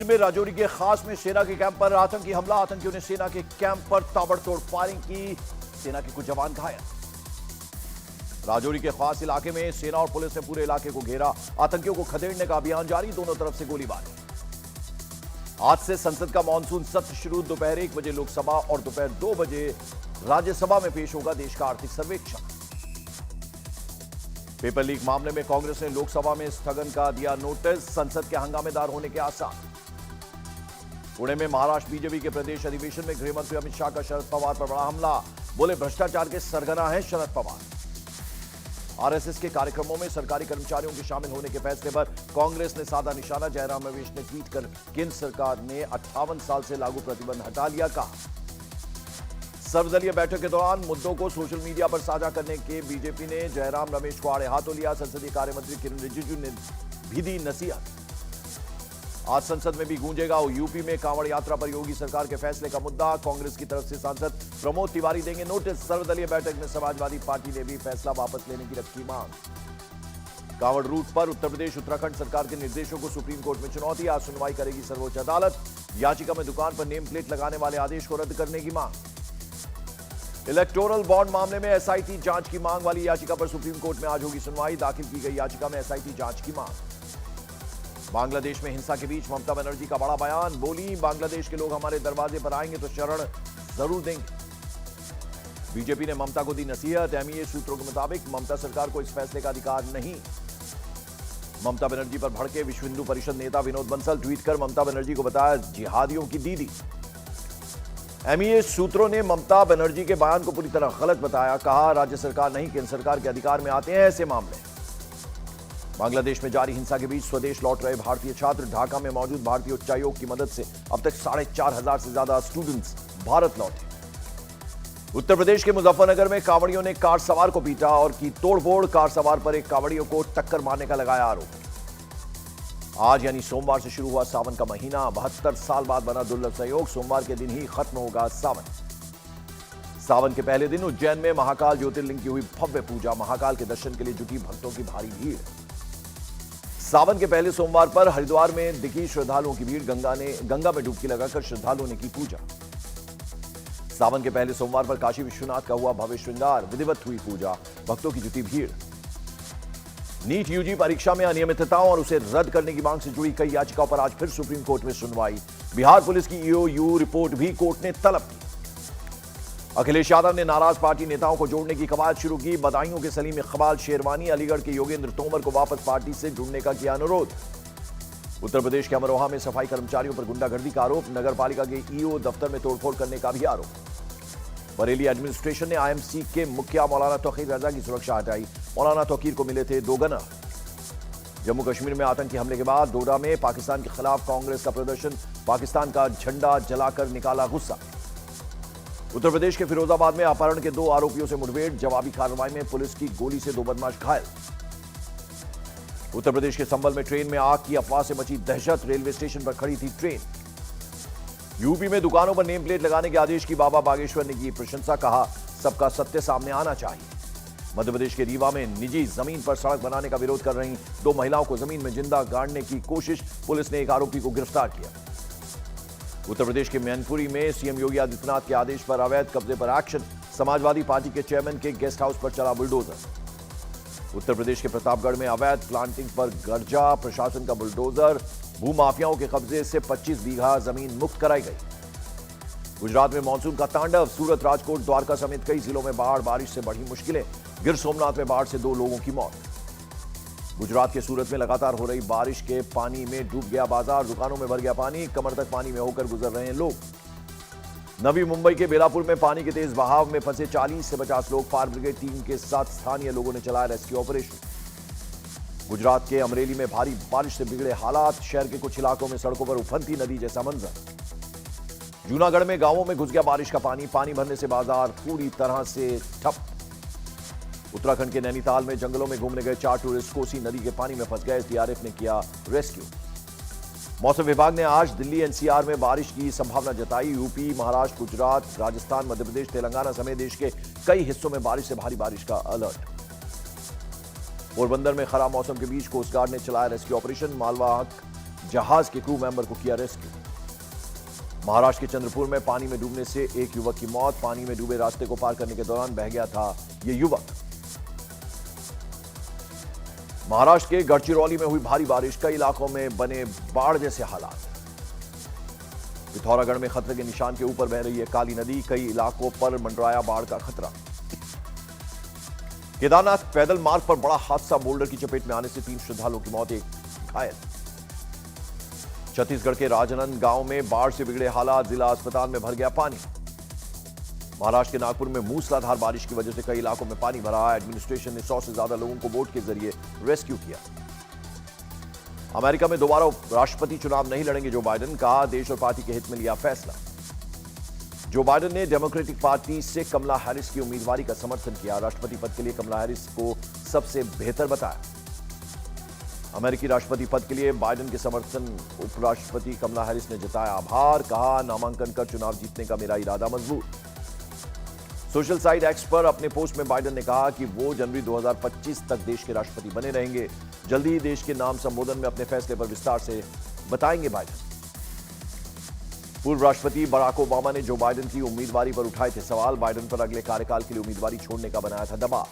में राजौरी के खास में सेना के कैंप पर आतंकी हमला। आतंकियों ने सेना के कैंप पर ताबड़तोड़ फायरिंग की, सेना के कुछ जवान घायल। राजौरी के खास इलाके में सेना और पुलिस ने पूरे इलाके को घेरा, आतंकियों को खदेड़ने का अभियान जारी, दोनों तरफ से गोलीबारी। आज से संसद का मानसून सत्र शुरू। दोपहर 1 बजे लोकसभा और दोपहर 2 बजे राज्यसभा में पेश होगा देश का आर्थिक सर्वेक्षण। पेपर लीक मामले में कांग्रेस ने लोकसभा में स्थगन का दिया नोटिस, संसद के हंगामेदार होने के आसार। पुणे में महाराष्ट्र बीजेपी के प्रदेश अधिवेशन में गृह मंत्री अमित शाह का शरद पवार पर बड़ा हमला, बोले भ्रष्टाचार के सरगना हैं शरद पवार। आरएसएस के कार्यक्रमों में सरकारी कर्मचारियों के शामिल होने के फैसले पर कांग्रेस ने साधा निशाना। जयराम रमेश ने ट्वीट कर केंद्र सरकार ने 58 साल से लागू प्रतिबंध हटा लिया, कहा। सर्वदलीय बैठक के दौरान मुद्दों को सोशल मीडिया पर साझा करने के बीजेपी ने जयराम रमेश को आड़े हाथों लिया। संसदीय कार्य मंत्री किरण रिजिजू ने भी दी नसीहत। आज संसद में भी गूंजेगा यूपी में कांवड़ यात्रा पर योगी सरकार के फैसले का मुद्दा। कांग्रेस की तरफ से सांसद प्रमोद तिवारी देंगे नोटिस। सर्वदलीय बैठक में समाजवादी पार्टी ने भी फैसला वापस लेने की रखी मांग। कांवड़ रूट पर उत्तर प्रदेश उत्तराखंड सरकार के निर्देशों को सुप्रीम कोर्ट में चुनौती। आज सुनवाई करेगी सर्वोच्च अदालत। याचिका में दुकान पर नेम प्लेट लगाने वाले आदेश को रद्द करने की मांग। इलेक्टोरल बॉन्ड मामले में एसआईटी जांच की मांग वाली याचिका पर सुप्रीम कोर्ट में आज होगी सुनवाई। दाखिल की गई याचिका में एसआईटी जांच की मांग। बांग्लादेश में हिंसा के बीच ममता बनर्जी का बड़ा बयान, बोली बांग्लादेश के लोग हमारे दरवाजे पर आएंगे तो शरण जरूर देंगे। बीजेपी ने ममता को दी नसीहत। एमईए सूत्रों के मुताबिक ममता सरकार को इस फैसले का अधिकार नहीं। ममता बनर्जी पर भड़के विश्व हिंदू परिषद नेता विनोद बंसल, ट्वीट कर ममता बनर्जी को बताया जिहादियों की दीदी। एमईए सूत्रों ने ममता बनर्जी के बयान को पूरी तरह गलत बताया, कहा राज्य सरकार नहीं केंद्र सरकार के अधिकार में आते हैं ऐसे मामले। बांग्लादेश में जारी हिंसा के बीच स्वदेश लौट रहे भारतीय छात्र। ढाका में मौजूद भारतीय उच्चायोग की मदद से अब तक 4,500 से ज्यादा स्टूडेंट्स भारत लौटे। उत्तर प्रदेश के मुजफ्फरनगर में कांवड़ियों ने कार सवार को पीटा और की तोड़फोड़। कार सवार पर एक कांवड़ियों को टक्कर मारने का लगाया आरोप। आज यानी सोमवार से शुरू हुआ सावन का महीना। 72 साल बाद बना दुर्लभ संयोग, सोमवार के दिन ही खत्म होगा सावन। सावन के पहले दिन उज्जैन में महाकाल ज्योतिर्लिंग की हुई भव्य पूजा। महाकाल के दर्शन के लिए जुटी भक्तों की भारी भीड़। सावन के पहले सोमवार पर हरिद्वार में दिखी श्रद्धालुओं की भीड़। गंगा में डुबकी लगाकर श्रद्धालुओं ने की पूजा। सावन के पहले सोमवार पर काशी विश्वनाथ का हुआ भव्य श्रृंगार, विधिवत हुई पूजा, भक्तों की जुटी भीड़। नीट यूजी परीक्षा में अनियमितताओं और उसे रद्द करने की मांग से जुड़ी कई याचिकाओं पर आज फिर सुप्रीम कोर्ट में सुनवाई। बिहार पुलिस की ईओयू रिपोर्ट भी कोर्ट ने तलब की। अखिलेश यादव ने नाराज पार्टी नेताओं को जोड़ने की कवायद शुरू की। बदायूं के सलीम इकबाल शेरवानी, अलीगढ़ के योगेंद्र तोमर को वापस पार्टी से जुड़ने का किया अनुरोध। उत्तर प्रदेश के अमरोहा में सफाई कर्मचारियों पर गुंडागर्दी का आरोप। नगर पालिका के ईओ दफ्तर में तोड़फोड़ करने का भी आरोप। बरेली एडमिनिस्ट्रेशन ने आईएमसी के मुखिया मौलाना तौकीर रजा की सुरक्षा हटाई। मौलाना तौकीर को मिले थे 2 गनर। जम्मू कश्मीर में आतंकी हमले के बाद डोडा में पाकिस्तान के खिलाफ कांग्रेस का प्रदर्शन। पाकिस्तान का झंडा जलाकर निकाला गुस्सा। उत्तर प्रदेश के फिरोजाबाद में अपहरण के 2 आरोपियों से मुठभेड़। जवाबी कार्रवाई में पुलिस की गोली से 2 बदमाश घायल। उत्तर प्रदेश के संभल में ट्रेन में आग की अफवाह से मची दहशत। रेलवे स्टेशन पर खड़ी थी ट्रेन। यूपी में दुकानों पर नेम प्लेट लगाने के आदेश की बाबा बागेश्वर ने की प्रशंसा, कहा सबका सत्य सामने आना चाहिए। मध्य प्रदेश के रीवा में निजी जमीन पर सड़क बनाने का विरोध कर रही 2 महिलाओं को जमीन में जिंदा गाड़ने की कोशिश। पुलिस ने एक आरोपी को गिरफ्तार किया। उत्तर प्रदेश के मैनपुरी में सीएम योगी आदित्यनाथ के आदेश पर अवैध कब्जे पर एक्शन। समाजवादी पार्टी के चेयरमैन के गेस्ट हाउस पर चला बुलडोजर। उत्तर प्रदेश के प्रतापगढ़ में अवैध प्लांटिंग पर गर्जा। प्रशासन का बुलडोजर। भूमाफियाओं के कब्जे से 25 बीघा जमीन मुक्त कराई गई। गुजरात में मानसून का तांडव। सूरत, राजकोट, द्वारका समेत कई जिलों में बाढ़, बारिश से बढ़ी मुश्किलें। गिर सोमनाथ में बाढ़ से 2 लोगों की मौत। गुजरात के सूरत में लगातार हो रही बारिश के पानी में डूब गया बाजार। दुकानों में भर गया पानी। कमर तक पानी में होकर गुजर रहे हैं लोग। नवी मुंबई के बेलापुर में पानी के तेज बहाव में फंसे 40 से 50 लोग। फायर ब्रिगेड टीम के साथ स्थानीय लोगों ने चलाया रेस्क्यू ऑपरेशन। गुजरात के अमरेली में भारी बारिश से बिगड़े हालात। शहर के कुछ इलाकों में सड़कों पर उफनती नदी जैसा मंजर। जूनागढ़ में गांवों में घुस गया बारिश का पानी। पानी भरने से बाजार पूरी तरह से ठप। उत्तराखंड के नैनीताल में जंगलों में घूमने गए 4 टूरिस्ट कोसी नदी के पानी में फंस गए। एसडीआरएफ ने किया रेस्क्यू। मौसम विभाग ने आज दिल्ली एनसीआर में बारिश की संभावना जताई। यूपी, महाराष्ट्र, गुजरात, राजस्थान, मध्य प्रदेश, तेलंगाना समेत देश के कई हिस्सों में बारिश से भारी बारिश का अलर्ट। पोरबंदर में खराब मौसम के बीच कोस्ट गार्ड ने चलाया रेस्क्यू ऑपरेशन। मालवाहक जहाज के क्रू मेंबर को किया रेस्क्यू। महाराष्ट्र के चंद्रपुर में पानी में डूबने से एक युवक की मौत। पानी में डूबे रास्ते को पार करने के दौरान बह गया था यह युवक। महाराष्ट्र के गढ़चिरौली में हुई भारी बारिश, कई इलाकों में बने बाढ़ जैसे हालात। पिथौरागढ़ में खतरे के निशान के ऊपर बह रही है काली नदी, कई इलाकों पर मंडराया बाढ़ का खतरा। केदारनाथ पैदल मार्ग पर बड़ा हादसा, बोल्डर की चपेट में आने से 3 श्रद्धालुओं की मौत, एक घायल। छत्तीसगढ़ के राजनंद गांव में बाढ़ से बिगड़े हालात, जिला अस्पताल में भर गया पानी। महाराष्ट्र के नागपुर में मूसलाधार बारिश की वजह से कई इलाकों में पानी भरा। एडमिनिस्ट्रेशन ने 100 से ज्यादा लोगों को बोट के जरिए रेस्क्यू किया। अमेरिका में दोबारा राष्ट्रपति चुनाव नहीं लड़ेंगे जो बाइडेन, कहा देश और पार्टी के हित में लिया फैसला। जो बाइडेन ने डेमोक्रेटिक पार्टी से कमला हैरिस की उम्मीदवारी का समर्थन किया। राष्ट्रपति पद के लिए कमला हैरिस को सबसे बेहतर बताया। अमेरिकी राष्ट्रपति पद के लिए बाइडेन के समर्थन उपराष्ट्रपति कमला हैरिस ने जताया आभार, कहा नामांकन कर चुनाव जीतने का मेरा इरादा मजबूत। सोशल साइट एक्स पर अपने पोस्ट में बाइडेन ने कहा कि वो जनवरी 2025 तक देश के राष्ट्रपति बने रहेंगे। जल्दी ही देश के नाम संबोधन में अपने फैसले पर विस्तार से बताएंगे बाइडेन। पूर्व राष्ट्रपति बराक ओबामा ने जो बाइडेन की उम्मीदवारी पर उठाए थे सवाल। बाइडेन पर अगले कार्यकाल के लिए उम्मीदवारी छोड़ने का बनाया था दबाव।